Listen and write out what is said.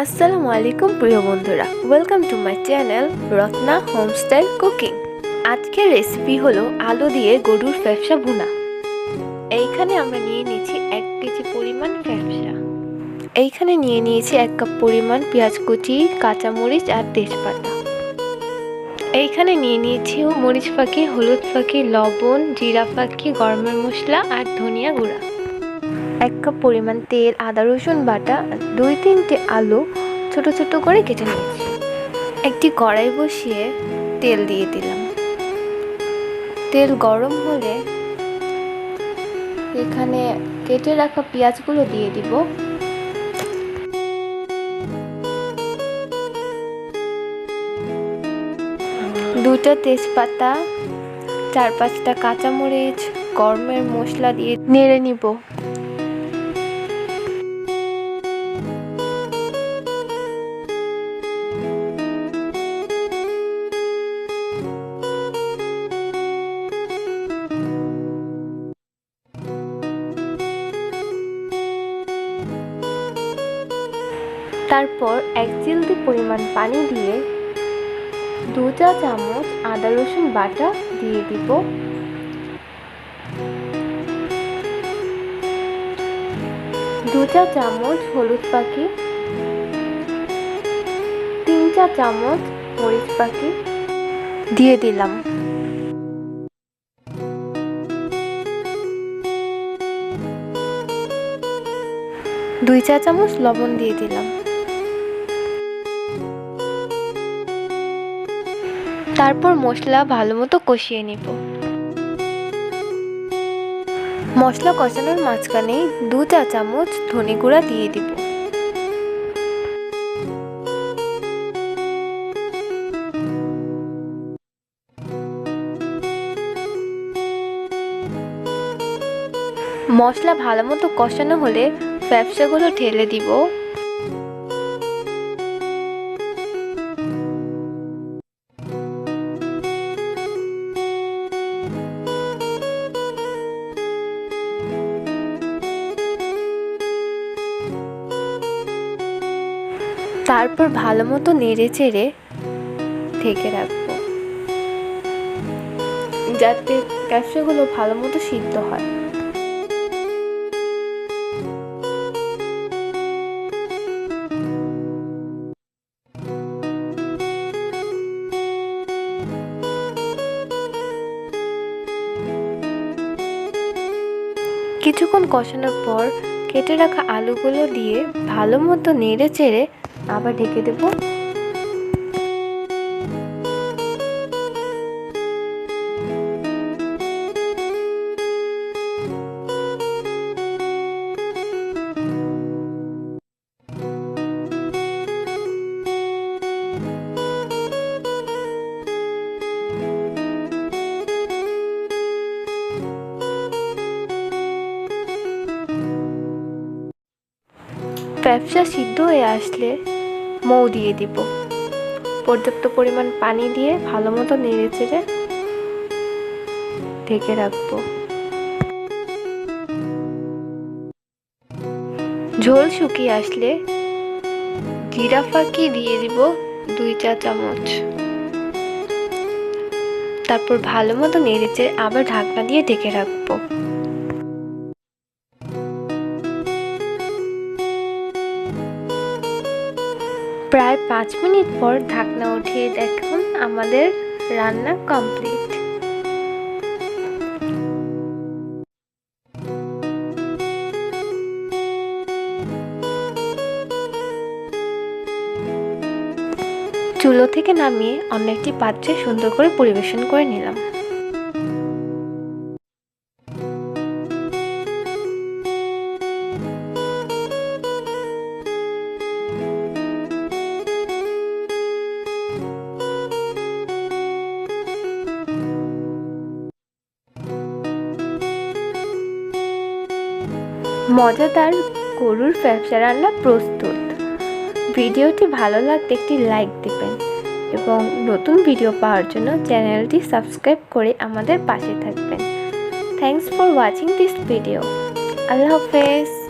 আসসালামু আলাইকুম প্রিয় বন্ধুরা, welcome to my channel Ratna home style cooking. আজকের রেসিপি হলো আলু দিয়ে গরুর ফ্যাপসা ভুনা। এইখানে আমরা নিয়ে নিয়েছি 1 কেজি পরিমাণ ফ্যাপসা। এইখানে নিয়ে নিয়েছি 1 কাপ পরিমাণ পেঁয়াজ কুচি, কাঁচামরিচ আর তেজপাতা। এইখানে নিয়ে নিয়েছি মরিচ ফাঁকি, হলুদ ফাঁকি, লবণ, জিরা ফাঁকি, গরমের মশলা আর ধনিয়া গুঁড়া। 1 কাপ পরিমাণ তেল, আদা রসুন বাটা, 2-3টে আলু ছোট ছোট করে কেটে নিয়েছি। একটি কড়াই বসিয়ে তেল দিয়ে দিলাম। তেল গরম হলে এখানে কেটে রাখা পেঁয়াজগুলো দিয়ে দিব। দুটো তেজপাতা, 4-5টা কাঁচামরিচ, গরমের মশলা দিয়ে নেড়ে নিব। তারপর 1 চিমটি পরিমাণ পানি দিয়ে 2 চা চামচ আদা রসুন বাটা দিয়ে দিব। 2 চা চামচ হলুদ পাখি, 3 চা চামচ মরিচ পাখি দিয়ে দিলাম। দুই চা চামচ লবণ দিয়ে দিলাম। তারপর মশলা ভালো মতো কষিয়ে নিব। মশলা কষানোর মাঝখানে 2 চা চামচ ধনে গুঁড়া দিয়ে দিব। মশলা ভালো মতো কষানো হলে ফ্যাপসাগুলো ঢেলে দিব। তারপর ভালো মতো নেড়ে চেড়ে ঢেকে রাখবো, যাতে ফ্যাপসাগুলো ভালো মতো সিদ্ধ হয়। কিছুক্ষণ কষানোর পর কেটে রাখা আলুগুলো দিয়ে ভালো মতো নেড়ে চেড়ে আবার ঢেকে দেব। ফ্যাপসা সিদ্ধ হয়ে আসলে মৌ দিয়ে দিব। পর্যাপ্ত পরিমাণ পানি দিয়ে ভালো মতো নেড়ে চেড়ে ঢেকে রাখবো। ঝোল শুকিয়ে আসলে জিরা ফাঁকি দিয়ে দিব 2 চা চামচ। তারপর ভালো মতো নেড়ে চেড়ে আবার ঢাকনা দিয়ে ঢেকে রাখবো। প্রায় 5 মিনিট পর ঢাকনা উঠিয়ে দেখুন আমাদের রান্না কমপ্লিট। চুলো থেকে নামিয়ে অন্য একটি পাত্রে সুন্দর করে পরিবেশন করে নিলাম। মজাদার গরুর ফ্যাপসা রান্না প্রস্তুত। ভিডিওটি ভালো লাগলে একটি লাইক দিবেন এবং নতুন ভিডিও পাওয়ার জন্য চ্যানেলটি সাবস্ক্রাইব করে আমাদের পাশে থাকবেন। Thanks for watching this video. আল্লাহ হাফেজ।